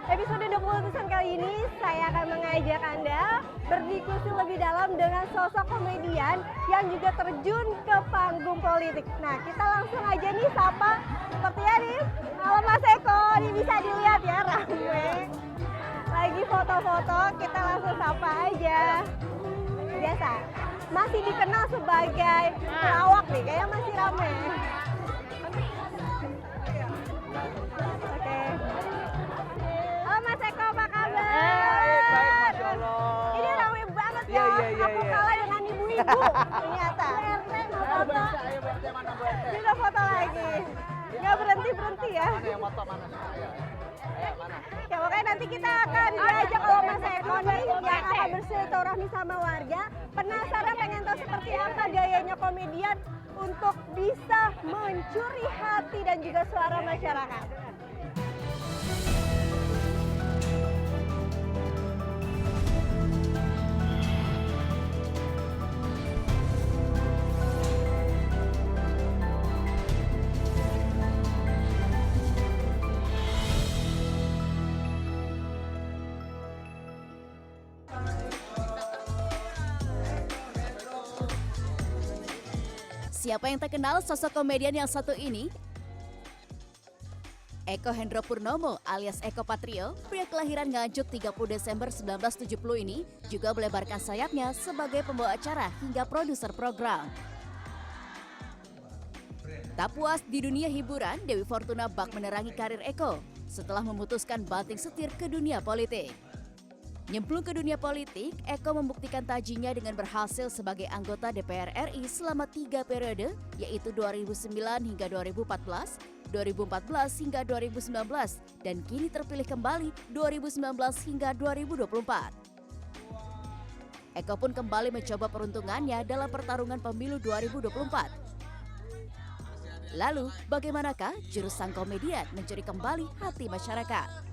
Episode 20 Tusan kali ini saya akan mengajak Anda berdiskusi lebih dalam dengan sosok komedian yang juga terjun ke panggung politik. Nah, kita langsung aja nih sapa seperti ini. Halo Mas Eko, ini bisa dilihat ya rame. Lagi foto-foto, kita langsung sapa aja. Biasa, masih dikenal sebagai pelawak nih, kayaknya masih rame. Oke. Halo Mas Eko, apa kabar? Baik, Masya Allah. Ini ramai banget Iya, ya. iya, iya, Aku iya. kalah dengan ibu-ibu ternyata. Foto. Juga foto lagi. Nggak berhenti-berhenti ya. Mana yang moto mana? Ayo, mana? Ya pokoknya nanti kita akan diajak oleh Mas Eko nih yang akan bersilaturahmi sama warga. Penasaran pengen tahu seperti apa gayanya komedian untuk bisa mencuri hati dan juga suara masyarakat. Siapa yang tak kenal sosok komedian yang satu ini? Eko Hendro Purnomo alias Eko Patrio, pria kelahiran Nganjuk 30 Desember 1970 ini juga melebarkan sayapnya sebagai pembawa acara hingga produser program. Tak puas di dunia hiburan, Dewi Fortuna bak menerangi karir Eko setelah memutuskan banting setir ke dunia politik. Nyemplung ke dunia politik, Eko membuktikan tajinya dengan berhasil sebagai anggota DPR RI selama 3 periode, yaitu 2009 hingga 2014, 2014 hingga 2019, dan kini terpilih kembali 2019 hingga 2024. Eko pun kembali mencoba peruntungannya dalam pertarungan pemilu 2024. Lalu, bagaimanakah jurus sang komedian mencuri kembali hati masyarakat?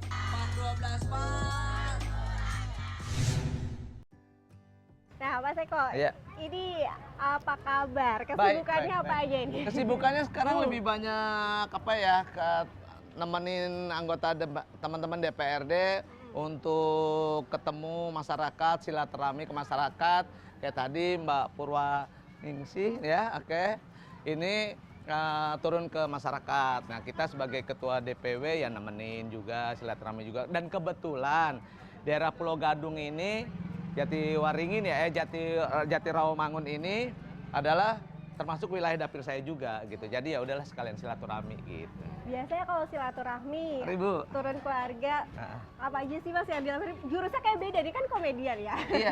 Nah, Mas Eko, Iya. ini apa kabar? Kesibukannya Baik, apa baik. aja ini? Kesibukannya sekarang lebih banyak nemenin anggota teman-teman DPRD untuk ketemu masyarakat, silaturahmi ke masyarakat. Kayak tadi Mbak Purwa Ningsih ya, oke. Ini turun ke masyarakat. Nah, kita sebagai ketua DPW ya nemenin juga, silaturahmi juga. Dan kebetulan daerah Pulau Gadung ini Jatiwaringin ya, Jati Rawamangun ini adalah termasuk wilayah dapil saya juga gitu. Jadi ya udahlah sekalian silaturahmi gitu. Biasanya kalau silaturahmi, Ibu. turun keluarga, apa aja sih Mas yang dilakukan? Jurusnya kayak beda, dia kan komedian ya. Iya,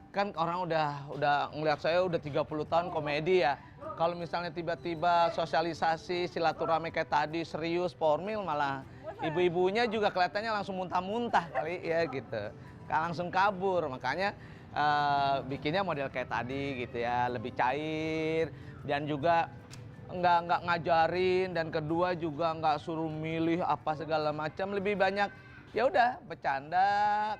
kan orang udah ngeliat saya udah 30 tahun komedi ya. Kalau misalnya tiba-tiba sosialisasi silaturahmi kayak tadi serius, formil, malah ibu-ibunya juga kelihatannya langsung muntah-muntah kali ya gitu. Langsung kabur, makanya bikinnya model kayak tadi gitu ya, lebih cair dan juga nggak ngajarin, dan kedua juga nggak suruh milih apa segala macam, lebih banyak ya udah bercanda,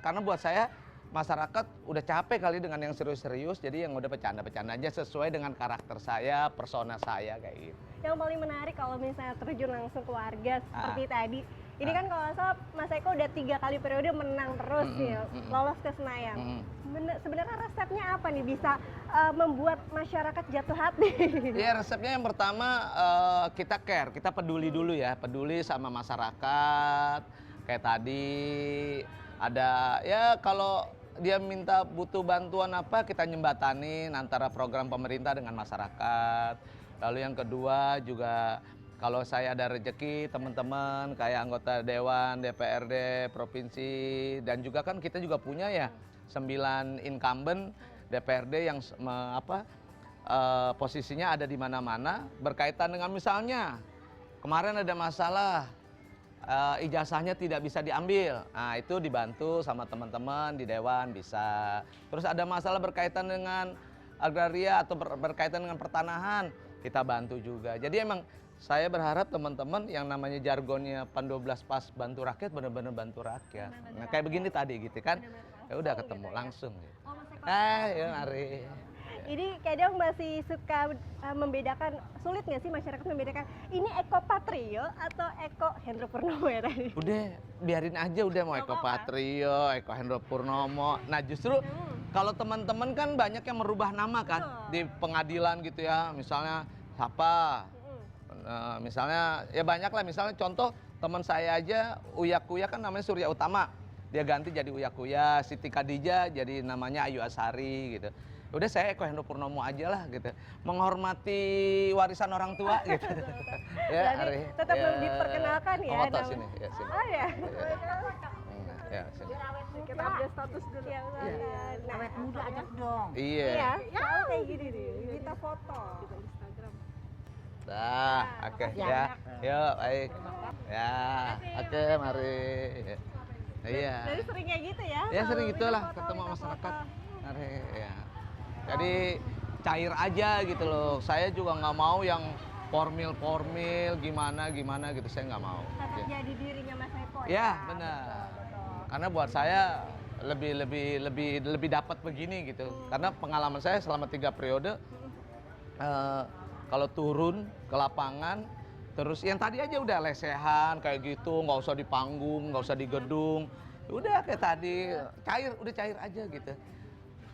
karena buat saya masyarakat udah capek kali dengan yang serius-serius, jadi yang udah bercanda-bercanda aja sesuai dengan karakter saya, persona saya kayak gitu. Yang paling menarik kalau misalnya terjun langsung ke warga seperti tadi, ini kan kalau nggak salah Mas Eko udah 3 kali periode menang terus nih, lolos ke Senayan. Sebenarnya resepnya apa nih bisa membuat masyarakat jatuh hati? Iya, resepnya yang pertama kita care, kita peduli dulu ya, peduli sama masyarakat. Kayak tadi ada ya kalau dia minta butuh bantuan apa, kita nyembatanin antara program pemerintah dengan masyarakat. Lalu yang kedua juga kalau saya ada rezeki teman-teman kayak anggota Dewan, DPRD, Provinsi, dan juga kan kita juga punya ya 9 incumbent DPRD yang posisinya ada di mana-mana berkaitan dengan misalnya kemarin ada masalah ijazahnya tidak bisa diambil, nah itu dibantu sama teman-teman di Dewan bisa. Terus ada masalah berkaitan dengan agraria atau berkaitan dengan pertanahan, kita bantu juga. Jadi emang saya berharap teman-teman yang namanya jargonnya PAN 12 pas bantu rakyat, benar-benar bantu rakyat. Nah kayak begini tadi gitu kan, ya udah ketemu langsung gitu. Oh, Mas Eko. Ya mari. Ini kadang masih suka membedakan, sulit nggak sih masyarakat membedakan ini Eko Patrio atau Eko Hendro Purnomo ya tadi? Udah biarin aja, udah mau Nggak Eko apa-apa. Patrio, Eko Hendro Purnomo. Nah justru kalau teman-teman kan banyak yang merubah nama kan Betul. di pengadilan gitu ya, misalnya siapa, misalnya ya banyak lah, misalnya contoh teman saya aja Uya Kuya kan namanya Surya Utama, dia ganti jadi Uya Kuya, Siti Khadijah jadi namanya Ayu Asari gitu. Udah saya Eko Hendro Purnomo aja lah gitu, menghormati warisan orang tua gitu. Berarti tetap ya, diperkenalkan ya Foto nama- sini, ya sini. Oh ya. Ya, sini. Kita update status dulu ya. Nah, Awet muda aja dong. Iya. iya, selalu kayak gini nih. Kita foto. Dah, oke ya. Yuk, baik. Ya, oke, mari. Iya. Dari sering kayak gitu ya? Ya sering Selalu gitulah minta foto, ketemu minta masyarakat. foto. Mari, ya. Jadi cair aja gitu loh. Saya juga nggak mau yang formil gimana gitu. Saya nggak mau. Tetap Ya. jadi dirinya Mas Eko ya. Ya, benar. Betul. Karena buat saya lebih dapat begini gitu. Karena pengalaman saya selama 3 periode kalau turun ke lapangan terus yang tadi aja udah lesehan kayak gitu, nggak usah di panggung, nggak usah di gedung, udah kayak tadi udah cair aja gitu.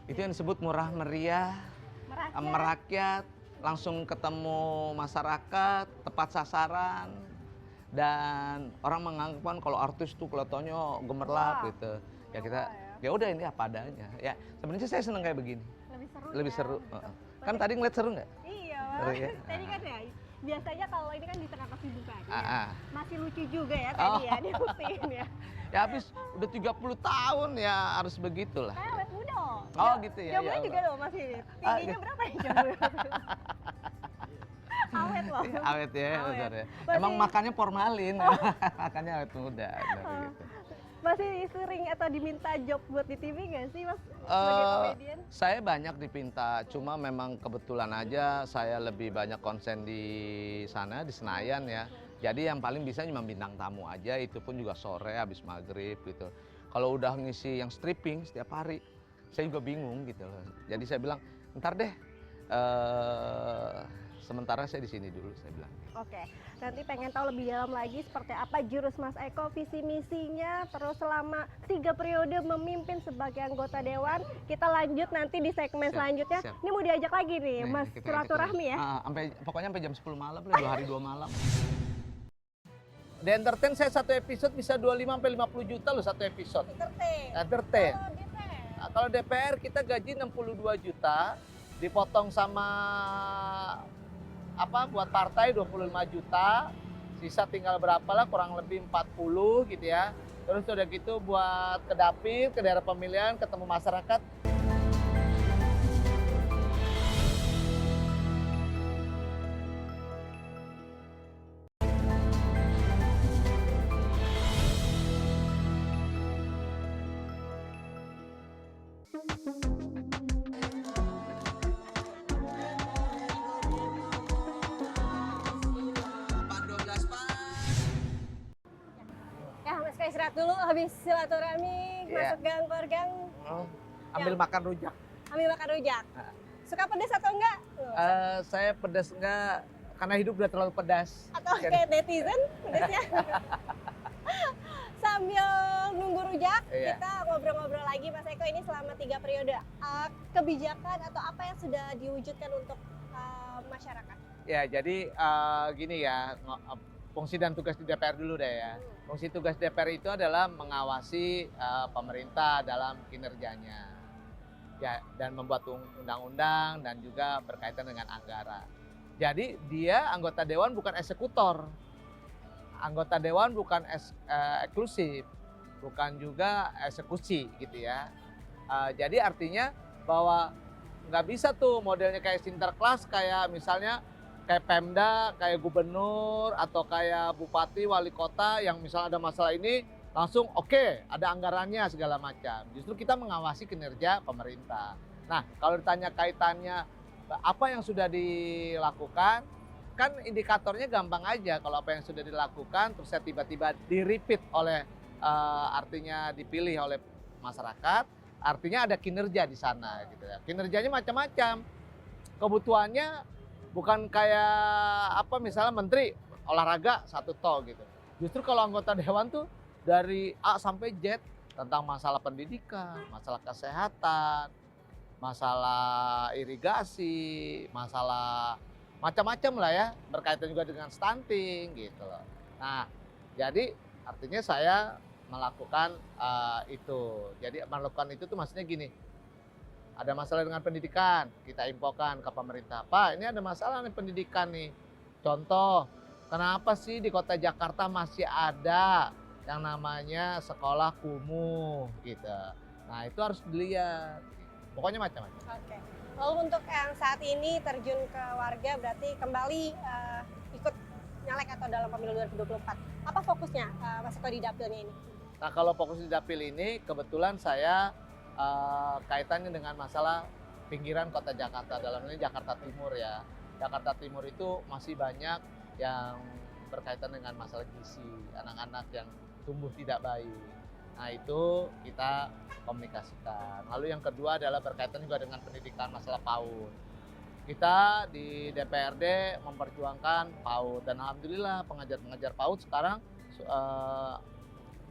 Itu yang disebut murah meriah, Merakyat. merakyat, langsung ketemu masyarakat, tepat sasaran. Dan orang menganggap kan kalau artis tuh kelihatannya gemerlap Wah. gitu. Ya kita Wah, ya udah ini apa adanya. Ya sebenarnya saya seneng kayak begini. Lebih seru. Lebih ya. seru. Kan tadi ngeliat seru nggak? Iya, Seru ya? tadi kan ya, biasanya kalau ini kan di tengah kesibukan ya, Ah. masih lucu juga ya Oh. tadi ya, dibuktiin ya. Ya habis udah 30 tahun ya harus begitulah. Kayak awet muda loh. Oh, gitu ya, Jomblo ya juga Allah. loh masih, Ah, tingginya gitu. berapa ya jomblo? Awet loh. Iya, awet ya, Awet. benar ya. Masih- Emang makannya formalin, makannya awet muda. benar Oh. gitu. Masih sering atau diminta job buat di TV nggak sih Mas sebagai komedian? Saya banyak dipinta, cuma memang kebetulan aja saya lebih banyak konsen di sana, di Senayan ya. Jadi yang paling bisa cuma bintang tamu aja, itu pun juga sore habis maghrib gitu. Kalau udah ngisi yang stripping setiap hari, saya juga bingung gitu loh. Jadi saya bilang, ntar deh, sementara saya di sini dulu, saya bilang. Oke, nanti pengen tahu lebih dalam lagi seperti apa jurus Mas Eko, visi misinya, terus selama 3 periode memimpin sebagai anggota dewan. Kita lanjut nanti di segmen Siap, selanjutnya. siap. Ini mau diajak lagi nih, Nih, Mas kita- silaturahmi ya. Pokoknya sampai jam 10 malam lah, 2 hari 2 malam. Di entertain saya satu episode bisa 25 sampai 50 juta loh satu episode. Entertain. Nah, kalau DPR kita gaji 62 juta, dipotong sama apa buat partai 25 juta, sisa tinggal berapa lah, kurang lebih 40 gitu ya. Terus udah gitu buat ke dapil, ke daerah pemilihan, ketemu masyarakat. Ya Mas Eko istirahat dulu, habis silaturahmi, Iya. masuk gang per gang, Ambil makan rujak. ambil makan rujak. Ah. Suka pedas atau enggak? Saya pedas enggak, karena hidup udah terlalu pedas. Atau kayak netizen pedasnya? Sambil nunggu rujak, Iya. kita ngobrol-ngobrol lagi Mas Eko ini selama 3 periode. Kebijakan atau apa yang sudah diwujudkan untuk masyarakat? Ya, jadi gini ya, fungsi dan tugas di DPR dulu deh ya. Fungsi tugas DPR itu adalah mengawasi pemerintah dalam kinerjanya. Ya, dan membuat undang-undang dan juga berkaitan dengan anggaran. Jadi dia anggota dewan bukan eksekutor. Anggota dewan bukan eksklusif, bukan juga eksekusi gitu ya. Jadi artinya bahwa nggak bisa tuh modelnya kayak Sinterklas, kayak misalnya kayak Pemda, kayak gubernur atau kayak bupati, wali kota yang misalnya ada masalah ini langsung oke, ada anggarannya segala macam. Justru kita mengawasi kinerja pemerintah. Nah, kalau ditanya kaitannya apa yang sudah dilakukan, kan indikatornya gampang aja. Kalau apa yang sudah dilakukan terus saya tiba-tiba di-repeat oleh artinya dipilih oleh masyarakat, artinya ada kinerja di sana gitu ya. Kinerjanya macam-macam. kebutuhannya bukan kayak apa misalnya menteri olahraga satu tol gitu. Justru kalau anggota dewan tuh dari A sampai Z tentang masalah pendidikan, masalah kesehatan, masalah irigasi, masalah macam-macam lah ya, berkaitan juga dengan stunting gitu loh. Nah, jadi artinya saya melakukan itu. Jadi melakukan itu tuh maksudnya gini, ada masalah dengan pendidikan, kita infokan ke pemerintah. Pak, ini ada masalah nih pendidikan nih. Contoh, kenapa sih di kota Jakarta masih ada yang namanya sekolah kumuh gitu. Nah, itu harus dilihat. Pokoknya macam-macam. Oke. Lalu untuk yang saat ini terjun ke warga berarti kembali ikut nyalek atau dalam pemilu 2024. Apa fokusnya Mas Eko di dapilnya ini? Nah, kalau fokus di dapil ini kebetulan saya kaitannya dengan masalah pinggiran kota Jakarta, dalam ini Jakarta Timur ya. Jakarta Timur itu masih banyak yang berkaitan dengan masalah gizi, anak-anak yang tumbuh tidak baik. Nah, itu kita komunikasikan. Lalu yang kedua adalah berkaitan juga dengan pendidikan masalah PAUD. Kita di DPRD memperjuangkan PAUD dan alhamdulillah pengajar-pengajar PAUD sekarang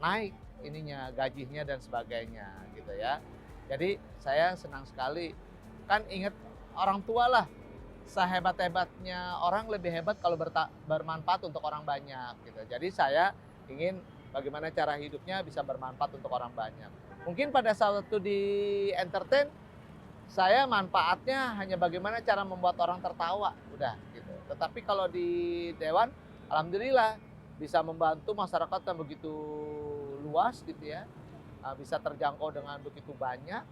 naik ininya, gajinya dan sebagainya gitu ya. Jadi saya senang sekali. Kan ingat orang tua lah, sehebat-hebatnya orang lebih hebat kalau bermanfaat untuk orang banyak gitu. Jadi saya ingin bagaimana cara hidupnya bisa bermanfaat untuk orang banyak. Mungkin pada saat itu di entertain, saya manfaatnya hanya bagaimana cara membuat orang tertawa, udah gitu. Tetapi kalau di Dewan, alhamdulillah bisa membantu masyarakat yang begitu luas gitu ya, bisa terjangkau dengan begitu banyak.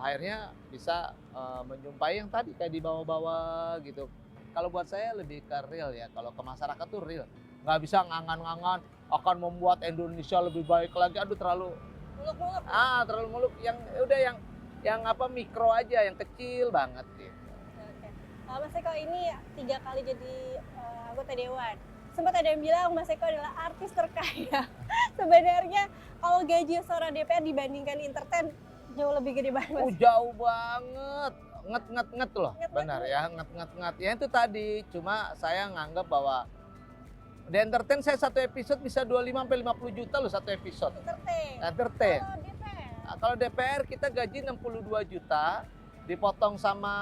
Akhirnya bisa menjumpai yang tadi kayak di bawah-bawah gitu. Kalau buat saya lebih ke real ya, kalau ke masyarakat tuh real. Nggak bisa ngangan-ngangan akan membuat Indonesia lebih baik lagi, aduh terlalu Muluk-muluk. terlalu muluk, yang udah yang apa mikro aja, yang kecil banget gitu. Oke. Mas Eko ini 3 kali jadi anggota dewan. Sempat ada yang bilang Mas Eko adalah artis terkaya. Sebenarnya kalau gaji seorang DPR dibandingkan entertain jauh lebih gede banget. Mas. Jauh banget, nget loh, Nget-nget. benar ya, nget. Ya itu tadi, cuma saya nganggap bahwa di entertain saya satu episode bisa 25-50 juta loh satu episode. Entertain. Kalau DPR. Nah, kalau DPR kita gaji 62 juta, dipotong sama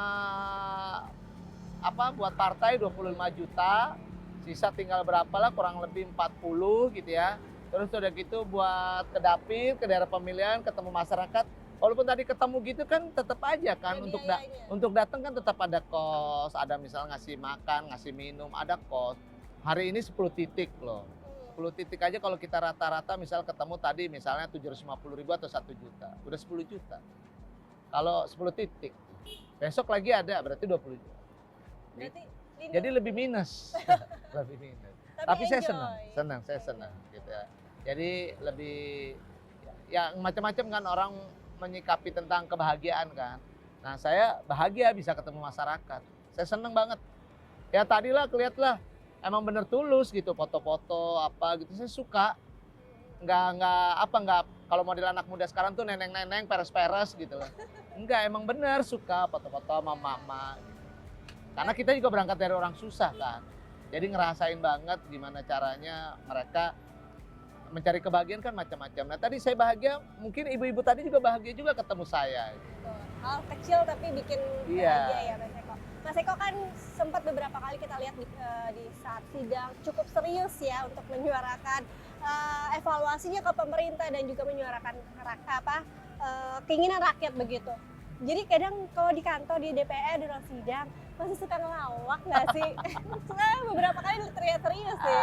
apa buat partai 25 juta, sisa tinggal berapa lah, kurang lebih 40 gitu ya. Terus udah gitu buat ke dapil, ke daerah pemilihan, ketemu masyarakat. Walaupun tadi ketemu gitu kan tetap aja kan untuk datang kan tetap ada kos, ada misalnya ngasih makan, ngasih minum, ada kos. Hari ini 10 titik loh. 10 titik aja kalau kita rata-rata misal ketemu tadi misalnya 750.000 atau 1 juta. Udah 10 juta. Kalau 10 titik. Besok lagi ada berarti 20 juta. Berarti Jadi lebih minus. Lebih minus. Tapi saya senang, saya senang gitu ya. Jadi lebih yang macam-macam kan orang menyikapi tentang kebahagiaan kan. Nah, saya bahagia bisa ketemu masyarakat. Saya senang banget. Ya tadilah kelihatlah emang bener tulus gitu, foto-foto apa gitu, saya suka. Nggak kalau model anak muda sekarang tuh neneng-neneng, peres-peres gitu loh. Enggak, emang bener suka foto-foto sama mama gitu. Karena kita juga berangkat dari orang susah kan. Jadi ngerasain banget gimana caranya mereka mencari kebahagiaan kan macam-macam. Nah tadi saya bahagia, mungkin ibu-ibu tadi juga bahagia juga ketemu saya. Gitu. Hal kecil tapi bikin bahagia ya Mas Eko. Mas Eko kan sempat beberapa kali kita lihat di saat sidang cukup serius ya untuk menyuarakan evaluasinya ke pemerintah dan juga menyuarakan keinginan rakyat begitu. Jadi kadang kalau di kantor di DPR di ruang sidang masih suka ngelawak nggak sih? Soalnya beberapa kali terlihat serius sih.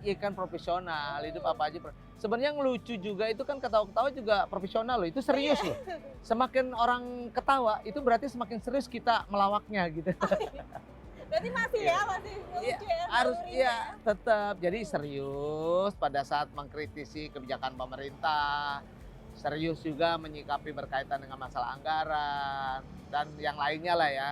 Iya kan profesional, hidup apa aja. Sebenarnya ngelucu juga itu kan ketawa-ketawa juga profesional loh, itu serius loh. Semakin orang ketawa itu berarti semakin serius kita melawaknya gitu. Berarti masih ya, masih lucu ya. Harus iya tetap. Jadi serius pada saat mengkritisi kebijakan pemerintah. Serius juga menyikapi berkaitan dengan masalah anggaran dan yang lainnya lah ya.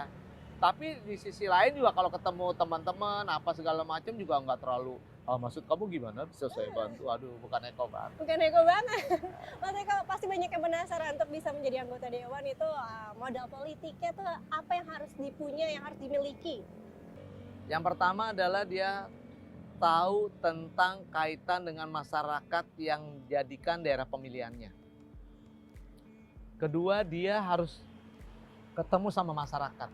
Tapi di sisi lain juga kalau ketemu teman-teman apa segala macam juga nggak terlalu Oh, maksud kamu gimana bisa saya bantu? Aduh, bukan Eko banget. Bukan Eko banget. Mas Eko pasti banyak yang penasaran untuk bisa menjadi anggota dewan itu modal politiknya tuh apa yang harus dipunya, yang harus dimiliki? Yang pertama adalah dia tahu tentang kaitan dengan masyarakat yang jadikan daerah pemilihannya. Kedua, dia harus ketemu sama masyarakat.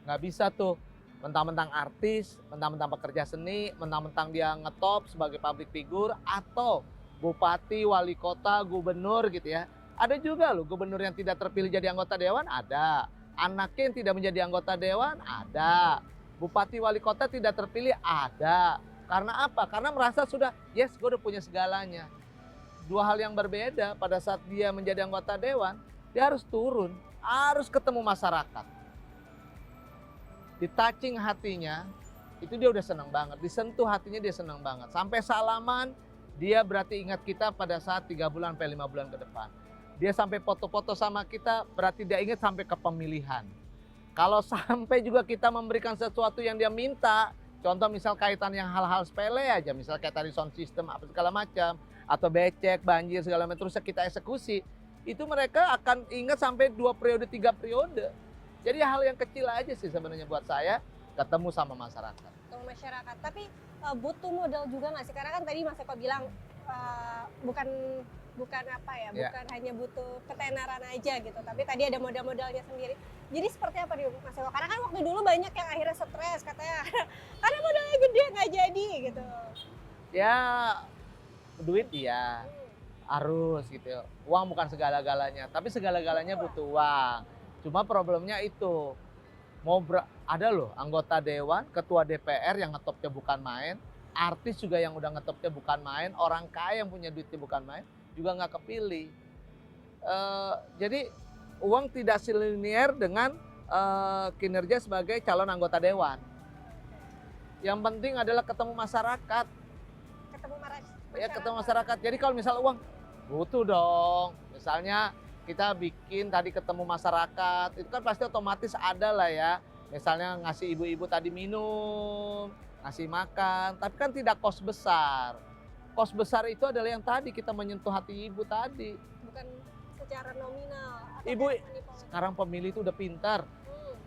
Nggak bisa tuh mentang-mentang artis, mentang-mentang pekerja seni, mentang-mentang dia ngetop sebagai public figure, atau bupati, wali kota, gubernur gitu ya. Ada juga loh gubernur yang tidak terpilih jadi anggota dewan, ada. Anaknya yang tidak menjadi anggota dewan, ada. Bupati, wali kota tidak terpilih, ada. Karena apa? Karena merasa sudah, yes, gue udah punya segalanya. Dua hal yang berbeda. Pada saat dia menjadi anggota dewan, dia harus turun, harus ketemu masyarakat. Di touching hatinya, itu dia udah senang banget. Disentuh hatinya dia senang banget. Sampai salaman, dia berarti ingat kita pada saat 3 bulan sampai 5 bulan ke depan. Dia sampai foto-foto sama kita, berarti dia ingat sampai ke pemilihan. Kalau sampai juga kita memberikan sesuatu yang dia minta, contoh misal kaitan yang hal-hal sepele aja, misal kayak tadi sound system, apa segala macam, atau becek, banjir, segala macam, terus kita eksekusi, itu mereka akan ingat sampai 2 periode, 3 periode. Jadi hal yang kecil aja sih sebenarnya buat saya, ketemu sama masyarakat. Ketemu masyarakat, tapi butuh modal juga nggak sih? Karena kan tadi Mas Eko bilang bukan apa ya, bukan hanya butuh ketenaran aja gitu, tapi tadi ada modal-modalnya sendiri. Jadi seperti apa nih Mas Eko? Karena kan waktu dulu banyak yang akhirnya stres katanya, karena modalnya gede nggak jadi gitu. Ya, duit ya, harus gitu. Uang bukan segala-galanya, tapi segala-galanya butuh uang. Cuma problemnya itu, ada loh anggota dewan, ketua DPR yang ngetopnya bukan main, artis juga yang udah ngetopnya bukan main, orang kaya yang punya duitnya bukan main, juga nggak kepilih. Jadi uang tidak selinier dengan kinerja sebagai calon anggota dewan. Yang penting adalah ketemu masyarakat. Ketemu masyarakat. Jadi kalau misal uang, butuh dong. Misalnya kita bikin tadi ketemu masyarakat, itu kan pasti otomatis ada lah ya. Misalnya ngasih ibu-ibu tadi minum, ngasih makan, tapi kan tidak kos besar. Kos besar itu adalah yang tadi kita menyentuh hati ibu tadi. Bukan secara nominal. Ibu, sekarang pemilih itu udah pintar.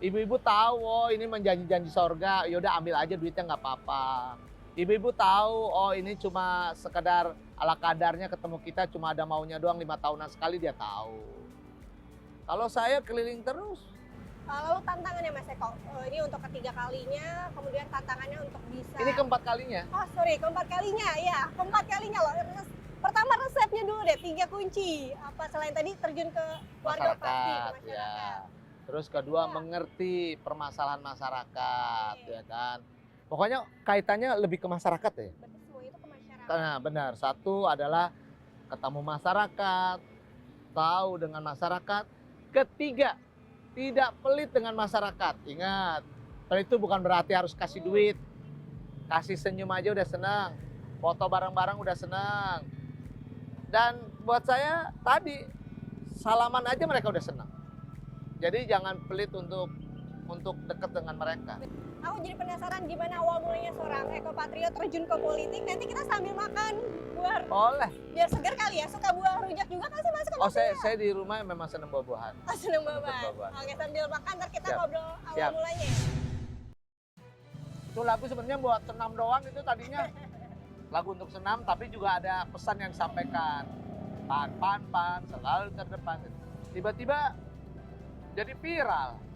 Ibu-ibu tahu, oh ini menjanji-janji sorga, yaudah ambil aja duitnya nggak apa-apa. Ibu-ibu tahu, oh ini cuma sekedar ala kadarnya ketemu kita, cuma ada maunya doang 5 tahunan sekali, dia tahu. Kalau saya keliling terus. Lalu tantangannya Mas Eko, ini untuk ketiga kalinya, kemudian tantangannya untuk bisa... Ini keempat kalinya. Oh sorry, keempat kalinya, ya keempat kalinya loh. Pertama resepnya dulu deh, 3 kunci. Apa selain tadi terjun ke warga pasti, ke masyarakat. Ya. Terus kedua, mengerti permasalahan masyarakat, ya kan. Pokoknya kaitannya lebih ke masyarakat ya. Berarti semua itu ke masyarakat. Nah benar, satu adalah ketemu masyarakat, tahu dengan masyarakat. Ketiga, tidak pelit dengan masyarakat. Ingat, pelit itu bukan berarti harus kasih duit. Kasih senyum aja udah senang. Foto bareng-bareng udah senang. Dan buat saya tadi, salaman aja mereka udah senang. Jadi jangan pelit untuk dekat dengan mereka. Aku jadi penasaran gimana awal mulanya seorang Eko Patrio terjun ke politik. Nanti kita sambil makan buah. Boleh. Biar segar kali ya. Suka buah rujak juga kan sih Mas Eko? Oh saya di rumah memang seneng buah-buahan. Oh seneng banget. Buah-buahan. Oke sambil makan ntar kita Siap. ngobrol awal Siap. mulanya. Itu lagu sebenarnya buat senam doang itu tadinya. Lagu untuk senam tapi juga ada pesan yang disampaikan. Pan, selalu terdepan. Tiba-tiba jadi viral.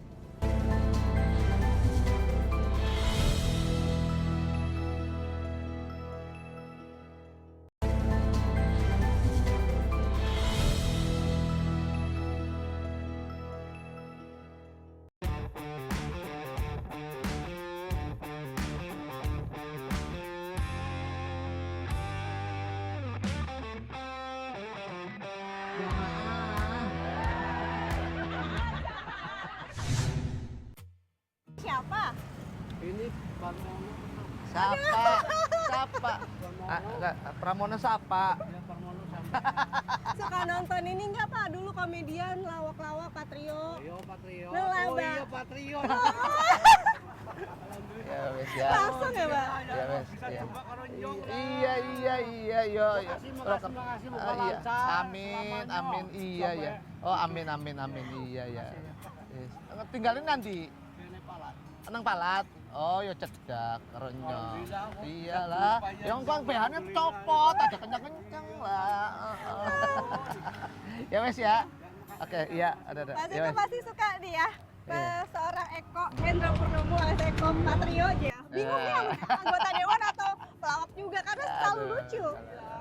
Siapa? Ini Parmono. Siapa? Pramono siapa? Ya Parmono sama. Suka nonton ini nggak Pak? Dulu komedian lawak-lawak Patrio. Yo Patrio. Lu lah, Oh Bang. iya Patrio. Ya wes ya. Langsung ya, Pak? Ya wes. Bisa Ya. coba keronjong. Iya yo. Makasih, moga Iya. lancar. Amin, selamanya. amin. Iya ya. Oh amin. Iya ya. Yes. Tinggalin nanti. Ini palat. Nang palat. Oh yo cedak keronyo. Alhamdulillah, kok. Iyalah. Yang kang behannya copot aja kencang-kencang lah. Ya wes ya. Oke, iya ada. Mas Ya Eko wes. pasti suka nih ya. Iya. Seorang Eko Hendra Purnomo alias Eko Patrio aja. Bingung nih anggota dewan atau pelawak juga karena selalu Aduh. lucu.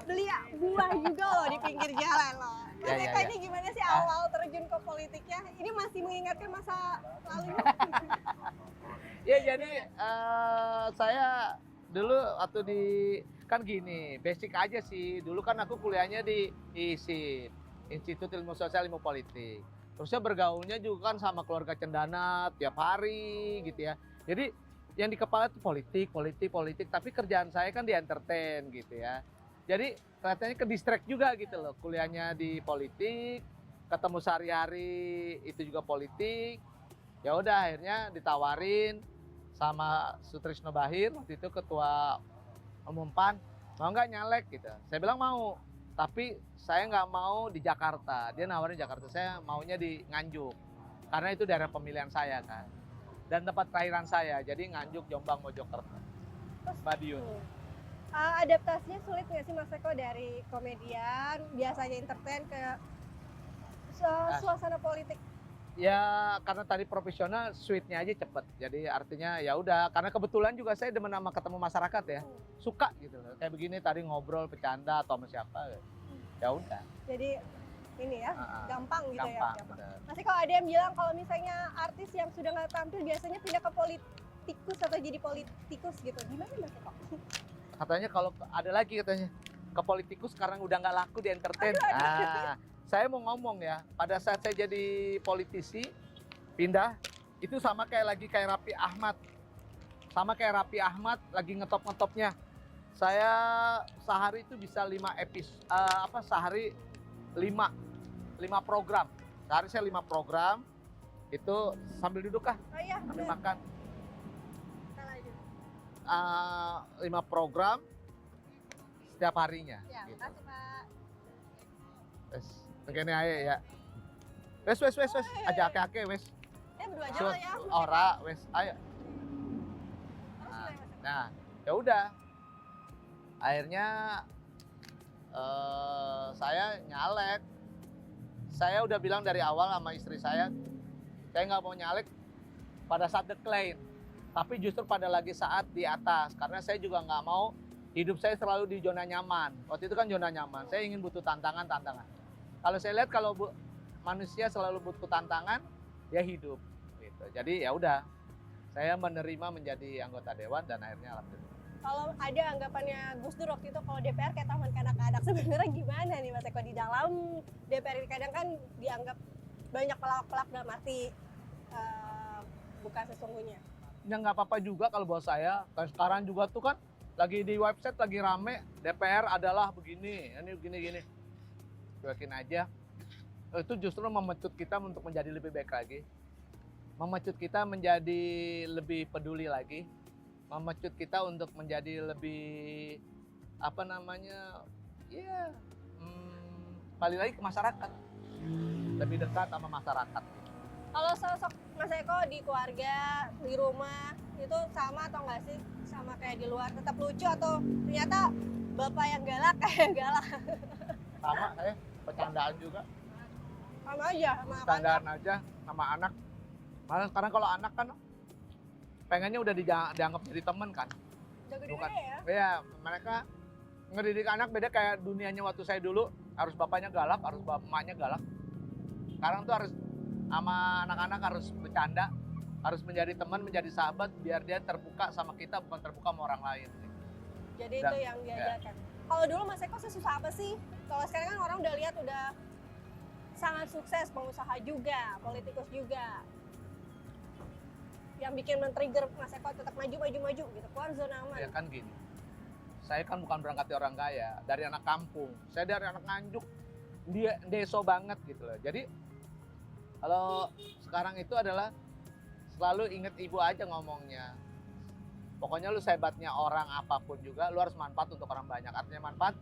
Beli buah juga loh di pinggir jalan loh. Mas Ya, Eko ya. ini gimana sih awal terjun ke politiknya? Ini masih mengingatkan masa lalu. Ya jadi saya dulu waktu di kan gini basic aja sih. Dulu kan aku kuliahnya di ISIP, Institut Ilmu Sosial Ilmu Politik. Terusnya bergaulnya juga kan sama keluarga cendana tiap hari gitu ya. Jadi yang di kepala itu politik. Tapi kerjaan saya kan di entertain gitu ya. Jadi kelihatannya ke distract juga gitu loh. Kuliahnya di politik, ketemu sehari-hari itu juga politik. Ya udah akhirnya ditawarin sama Sutrisno Bahir waktu itu ketua umum PAN, mau nggak nyalek gitu. Saya bilang mau, tapi saya nggak mau di Jakarta. Dia nawarin Jakarta, saya maunya di Nganjuk karena itu daerah pemilihan saya kan dan tempat kelahiran saya. Jadi Nganjuk, Jombang, Mojokerto, Madiun. Adaptasinya sulit nggak sih Mas Eko dari komedian biasanya entertain ke suasana politik? Ya karena tadi profesional, sweetnya aja cepet. Jadi artinya ya udah, karena kebetulan juga saya demen sama ketemu masyarakat ya, suka gitu loh. Kayak begini tadi ngobrol, bercanda atau sama siapa, ya udah. Jadi ini ya, gampang gitu Gampang, ya. bener. Masih kalau ada yang bilang kalau misalnya artis yang sudah nggak tampil biasanya pindah ke politikus atau jadi politikus gitu. Gimana Mas Eko? Katanya kalau ada lagi katanya ke politikus sekarang udah nggak laku di entertain. Nah, saya mau ngomong ya, pada saat saya jadi politisi pindah itu sama kayak Raffi Ahmad. Sama kayak Raffi Ahmad lagi ngetop-ngetopnya. Saya sehari itu bisa 5 sehari 5 program. Sehari saya 5 program. Itu sambil duduk kah? Oh iya, Sambil bener. makan. Kita lanjut. 5 program setiap harinya. Ya, gitu. makasih Pak. Wes, begini aja ya. Wes, aja ake wes. Berdua aja So, lah ya. ora, wes, ayo. Terus gimana, Mas Eko? Nah, ya udah. Akhirnya saya nyalek. Saya udah bilang dari awal sama istri saya nggak mau nyalek pada saat decline. Tapi justru pada lagi saat di atas. Karena saya juga nggak mau hidup saya selalu di zona nyaman. Waktu itu kan zona nyaman. Saya ingin butuh tantangan. Kalau saya lihat kalau manusia selalu butuh tantangan, ya hidup. Gitu. Jadi ya udah, saya menerima menjadi anggota dewan dan akhirnya alhamdulillah. Kalau ada anggapannya Gus Dur waktu itu kalau DPR kayak taman kanak-kanak, sebenarnya gimana nih Mas Eko di dalam DPR ini kadang kan dianggap banyak pelak-pelak dalam arti bukan sesungguhnya. Ya nggak apa-apa juga kalau buat saya. Kan sekarang juga tuh kan lagi di website lagi rame DPR adalah begini, ini begini. Cuekin aja. Itu justru memecut kita untuk menjadi lebih baik lagi. Memecut kita menjadi lebih peduli lagi. Memecut kita untuk menjadi lebih balik lagi ke masyarakat. Lebih dekat sama masyarakat. Kalau sosok Mas Eko di keluarga, di rumah itu sama atau enggak sih sama kayak di luar? Tetap lucu atau ternyata bapak yang galak kayak galak? Sama saya bercandaan juga. Sama aja sama Bercandaan aja sama anak. Malah sekarang kalau anak kan pengennya udah dianggap jadi teman kan. udah gede Bukan. ya. Iya, mereka ngedidik anak beda kayak dunianya waktu saya dulu. Harus bapaknya galak, harus emaknya galak. Sekarang tuh harus sama anak-anak harus bercanda, harus menjadi teman, menjadi sahabat, biar dia terbuka sama kita, bukan terbuka sama orang lain. Jadi Dan- itu yang diajarkan. Kalau dulu Mas Eko sesusah apa sih? Kalau sekarang kan orang udah lihat udah sangat sukses, pengusaha juga, politikus juga. Yang bikin men-trigger Mas Eko tetap maju gitu, keluar zona aman. Ya kan gini, saya kan bukan berangkat dari orang kaya, dari anak kampung. Saya dari anak Nganjuk, dia deso banget gitu loh. Jadi kalau sekarang itu adalah selalu inget ibu aja ngomongnya. Pokoknya lu sehebatnya orang apapun juga, lu harus manfaat untuk orang banyak. Artinya manfaat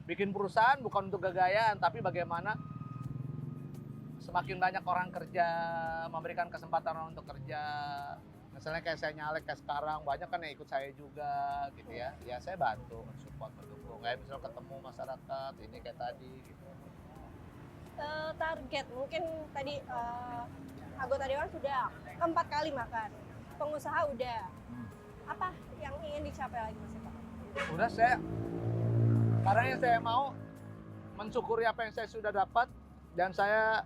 bikin perusahaan bukan untuk gagayaan, tapi bagaimana semakin banyak orang kerja, memberikan kesempatan orang untuk kerja. Misalnya kayak saya nyalek kayak sekarang, banyak kan yang ikut saya juga gitu ya. Ya saya bantu, mensupport, mendukung. Kayak misalnya ketemu masyarakat, ini kayak tadi gitu. Target mungkin tadi anggota dewan sudah keempat kali makan, pengusaha udah. Apa yang ingin dicapai lagi Mas Eko? Udah karena yang saya mau mensyukuri apa yang saya sudah dapat, dan saya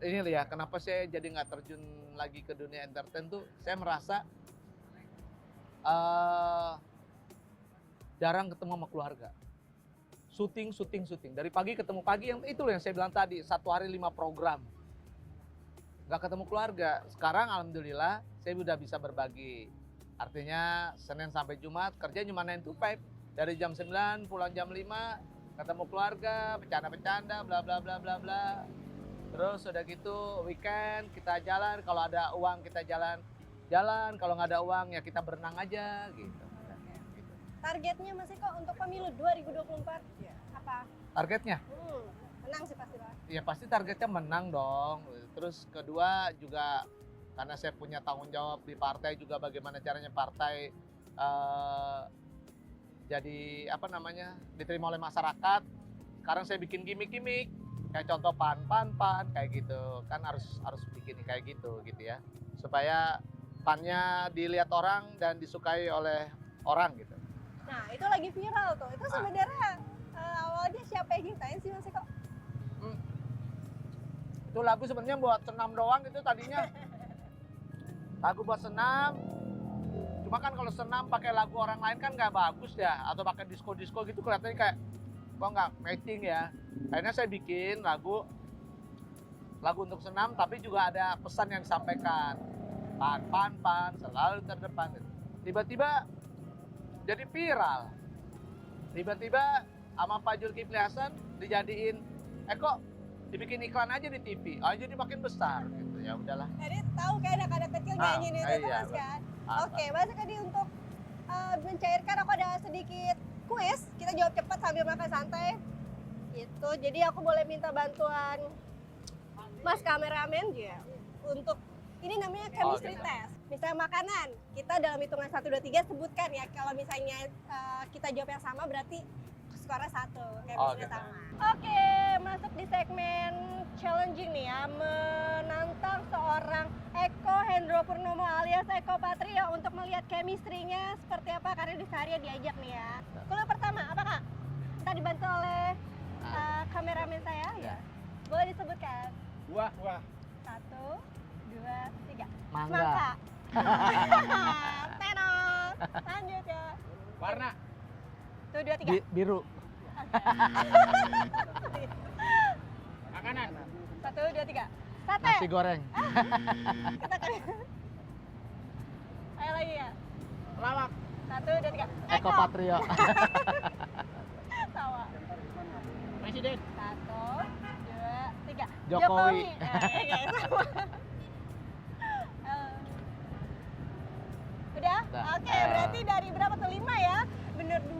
ini ya kenapa saya jadi nggak terjun lagi ke dunia entertain tuh, saya merasa jarang ketemu sama keluarga. Syuting dari pagi ketemu pagi, yang itu loh yang saya bilang tadi, 1 hari 5 program. Nggak ketemu keluarga. Sekarang alhamdulillah saya udah bisa berbagi. Artinya Senin sampai Jumat kerja cuma 9 to 5. Dari jam 9 pulang jam 5, ketemu keluarga, bercanda-bercanda, bla bla bla bla bla. Terus udah gitu weekend kita jalan, kalau ada uang kita jalan, kalau nggak ada uang ya kita berenang aja gitu. Targetnya Mas Eko untuk pemilu 2024 apa? Targetnya? Menang sih pasti lah. Ya pasti targetnya menang dong. Terus kedua juga karena saya punya tanggung jawab di partai juga, bagaimana caranya partai jadi diterima oleh masyarakat. Sekarang saya bikin gimmick-gimmick kayak contoh pan kayak gitu kan, harus bikin kayak gitu ya, supaya pannya dilihat orang dan disukai oleh orang gitu. Nah itu lagi viral tuh, itu sebenarnya awalnya siapa yang nyiptain sih Mas Eko? Itu lagu sebenarnya buat senam doang gitu tadinya. Lagu buat senam. Cuma kan kalau senam pakai lagu orang lain kan nggak bagus ya, atau pakai disco gitu kelihatannya kayak kok nggak matching ya. Akhirnya saya bikin lagu untuk senam, tapi juga ada pesan yang disampaikan. Pan selalu terdepan. Tiba-tiba jadi viral. Tiba-tiba sama Pak Zulkifli Hasan dijadiin, kok dibikin iklan aja di TV, jadi makin besar gitu. Ya udahlah. Jadi tahu kayak anak-anak kecil nyanyiin itu iya, terus kan. Oke, Mas Eko untuk mencairkan, aku ada sedikit kuis, kita jawab cepat sambil makan santai. Itu, jadi aku boleh minta bantuan Mas kameramen ya untuk ini namanya chemistry test. Misalnya makanan, kita dalam hitungan 1, 2, 3 sebutkan ya. Kalau misalnya kita jawab yang sama berarti skornya 1, chemistry sama. Oke, masuk di segmen challenging nih ya, menantang seorang Eko Hendro Purnomo alias Eko Patrio untuk melihat chemistry-nya seperti apa, karena di sehari diajak nih ya. Clue pertama, apa Kak? Kita dibantu oleh kameramen saya ya. Boleh disebutkan? Buah. 1, 2, 3. Mangga. Tenong. Lanjut ya. Warna. 1, 2, 3. Biru. Makanan. 1, 2, 3. Sate. Nasi goreng. Kita kan. Ayo lagi ya. Lawak. 1, 2, 3. Eko Patrio. Tawa. Presiden. 1, 2, 3. Jokowi. Sama. Udah? Udah. Oke, berarti dari berapa tuh? 5 ya? Bener 2.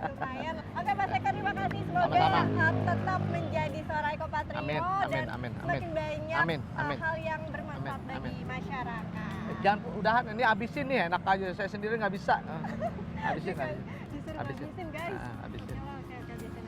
Lumayan. Oke, Mas Eko, terima kasih. Semoga Sama-sama. tetap menjadi seorang Eko Patrio dan Amin. semakin banyak Amin. hal yang bermanfaat Amin. bagi masyarakat. Jangan udahan, ini habisin nih, enak aja. Saya sendiri nggak bisa. Habisin. Disuruh habisin guys. Habisin. Oke, habisin.